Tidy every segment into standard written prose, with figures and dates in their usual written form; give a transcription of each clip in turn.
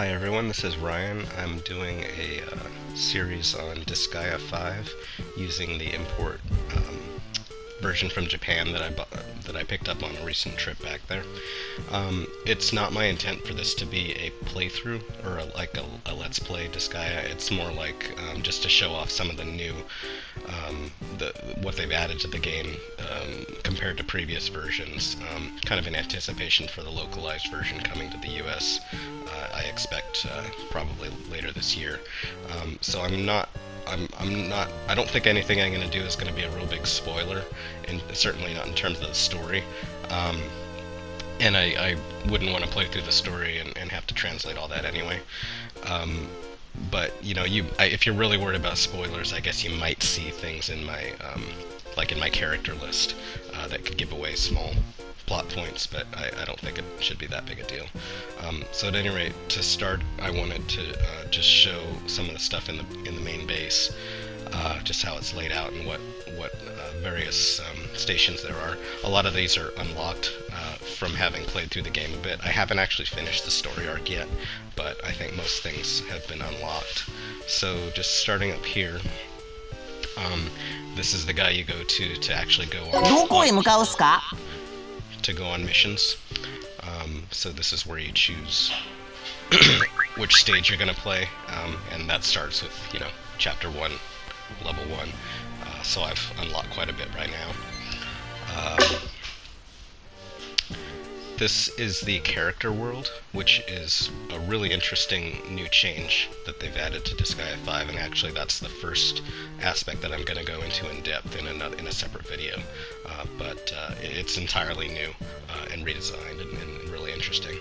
Hi everyone, this is Ryan. I'm doing a series on Disgaea 5 using the import version from Japan that I picked up on a recent trip back there. It's not my intent for this to be a playthrough or a Let's Play Disgaea. It's more like just to show off some of the new what they've added to the game compared to previous versions, kind of in anticipation for the localized version coming to the US. I expect probably later this year. So I don't think anything I'm going to do is going to be a real big spoiler, and certainly not in terms of the story. And I wouldn't want to play through the story and have to translate all that anyway. But you know, if you're really worried about spoilers, I guess you might see things in my like in my character list that could give away small plot points, but I don't think it should be that big a deal. So at any rate, to start, I wanted to just show some of the stuff in the main base, just how it's laid out and what various stations there are. A lot of these are unlocked from having played through the game a bit. I haven't actually finished the story arc yet, but I think most things have been unlocked. So just starting up here, this is the guy you go to actually go on missions. So this is where you choose which stage you're going to play, and that starts with, you know, Chapter 1, Level 1. So I've unlocked quite a bit right now. This is the character world, which is a really interesting new change that they've added to Disgaea 5, and actually that's the first aspect that I'm going to go into in depth in a separate video. But it's entirely new and redesigned and really interesting.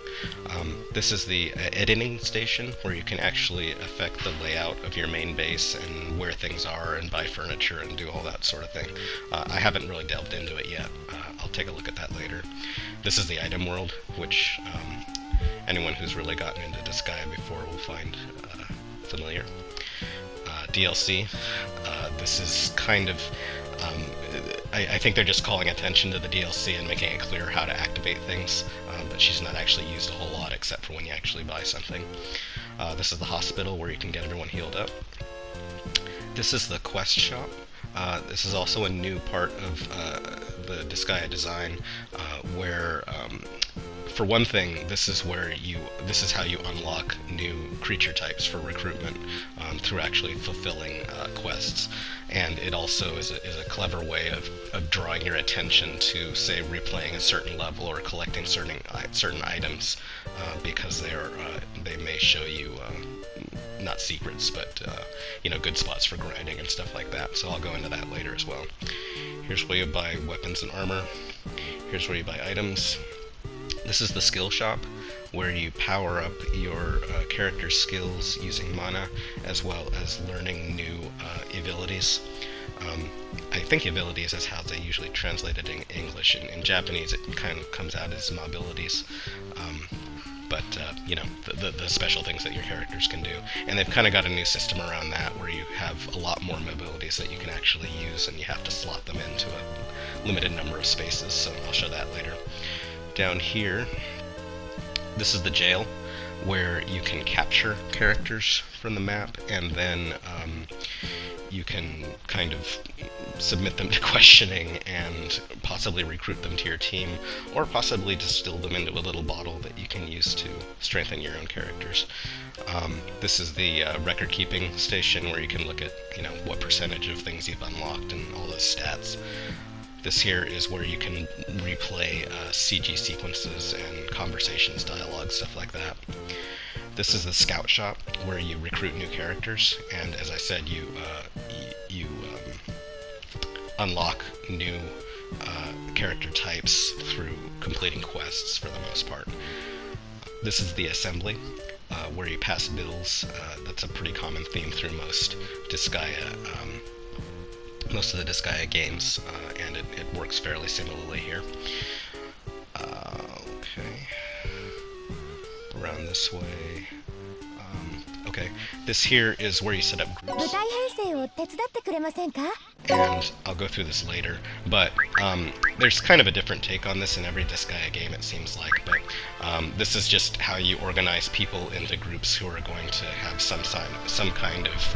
This is the editing station, where you can actually affect the layout of your main base and where things are and buy furniture and do all that sort of thing. I haven't really delved into it yet. I'll take a look at that later. This is the item world, which anyone who's really gotten into Disgaea before will find familiar. DLC. This is kind of I think they're just calling attention to the DLC and making it clear how to activate things, but she's not actually used a whole lot except for when you actually buy something. This is the hospital where you can get everyone healed up. This is the quest shop. This is also a new part of the Disgaea design, where for one thing, this is how you unlock new creature types for recruitment through actually fulfilling quests. And it also is a clever way of drawing your attention to, say, replaying a certain level or collecting certain items, because they may show you not secrets, but you know, good spots for grinding and stuff like that. So I'll go into that later as well. Here's where you buy weapons and armor. Here's where you buy items. This is the skill shop, where you power up your character's skills using mana, as well as learning new abilities. I think abilities is how they usually translate it in English. In Japanese, it kind of comes out as mobilities. But you know, the special things that your characters can do. And they've kind of got a new system around that, where you have a lot more mobilities that you can actually use, and you have to slot them into a limited number of spaces, so I'll show that later. Down here, this is the jail, where you can capture characters from the map, and then you can kind of submit them to questioning and possibly recruit them to your team, or possibly distill them into a little bottle that you can use to strengthen your own characters. This is the record-keeping station, where you can look at, you know, what percentage of things you've unlocked and all those stats. This here is where you can replay CG sequences and conversations, dialogue, stuff like that. This is the scout shop, where you recruit new characters, and as I said, you unlock new character types through completing quests for the most part. This is the assembly, where you pass bills. That's a pretty common theme through most most of the Disgaea games, and it works fairly similarly here. Okay, around this way. Okay, this here is where you set up groups. and I'll go through this later, but there's kind of a different take on this in every Disgaea game, it seems like, but this is just how you organize people into groups who are going to have some kind of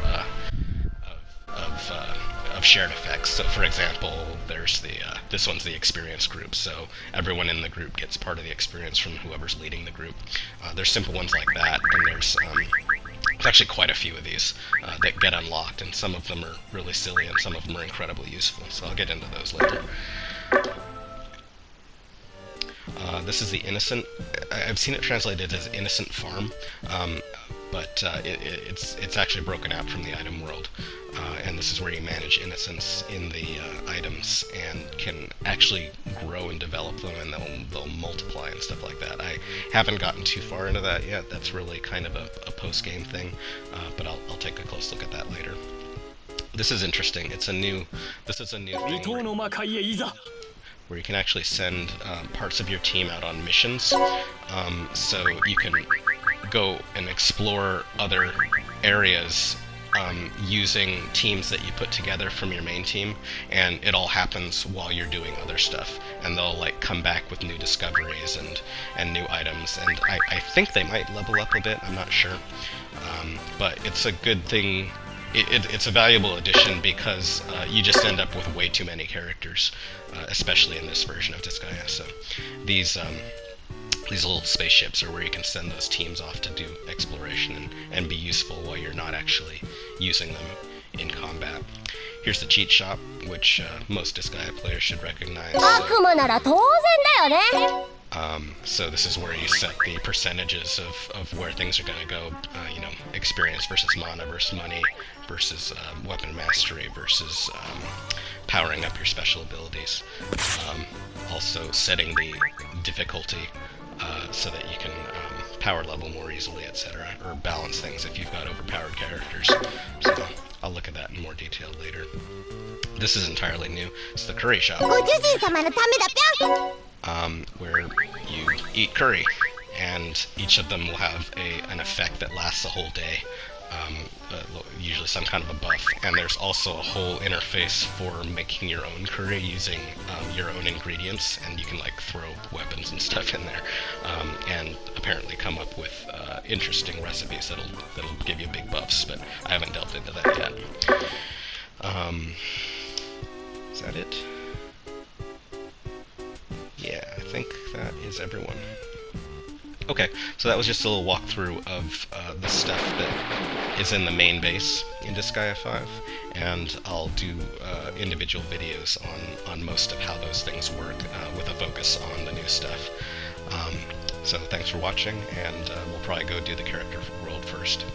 shared effects. So for example, there's this one's the experience group, so everyone in the group gets part of the experience from whoever's leading the group. There's simple ones like that, and there's actually quite a few of these that get unlocked, and some of them are really silly and some of them are incredibly useful, so I'll get into those later. This is the Innocent. I've seen it translated as Innocent Farm, but it's actually broken out from the item world, and this is where you manage innocents in the items and can actually grow and develop them, and they'll multiply and stuff like that. I haven't gotten too far into that yet. That's really kind of a post-game thing, but I'll take a close look at that later. This is interesting. This is a new thing where you can actually send parts of your team out on missions, so you can go and explore other areas using teams that you put together from your main team, and it all happens while you're doing other stuff, and they'll like come back with new discoveries and new items, and I think they might level up a bit, I'm not sure, but it's a good thing. It's a valuable addition because you just end up with way too many characters, especially in this version of Disgaea. So these little spaceships are where you can send those teams off to do exploration and be useful while you're not actually using them in combat. Here's the cheat shop, which most Disgaea players should recognize. So this is where you set the percentages of where things are going to go, experience versus mana versus money versus weapon mastery versus powering up your special abilities. Also setting the difficulty so that you can power level more easily, etc., or balance things if you've got overpowered characters. So I'll look at that in more detail later. This is entirely new. It's the curry shop. Where you eat curry, and each of them will have an effect that lasts a whole day, usually some kind of a buff, and there's also a whole interface for making your own curry using your own ingredients, and you can like throw weapons and stuff in there, and apparently come up with interesting recipes that'll give you big buffs, but I haven't delved into that yet. Is that it? Yeah, I think that is everyone. Okay, so that was just a little walkthrough of the stuff that is in the main base in Disgaea 5, and I'll do individual videos on most of how those things work, with a focus on the new stuff. So thanks for watching, and we'll probably go do the character world first.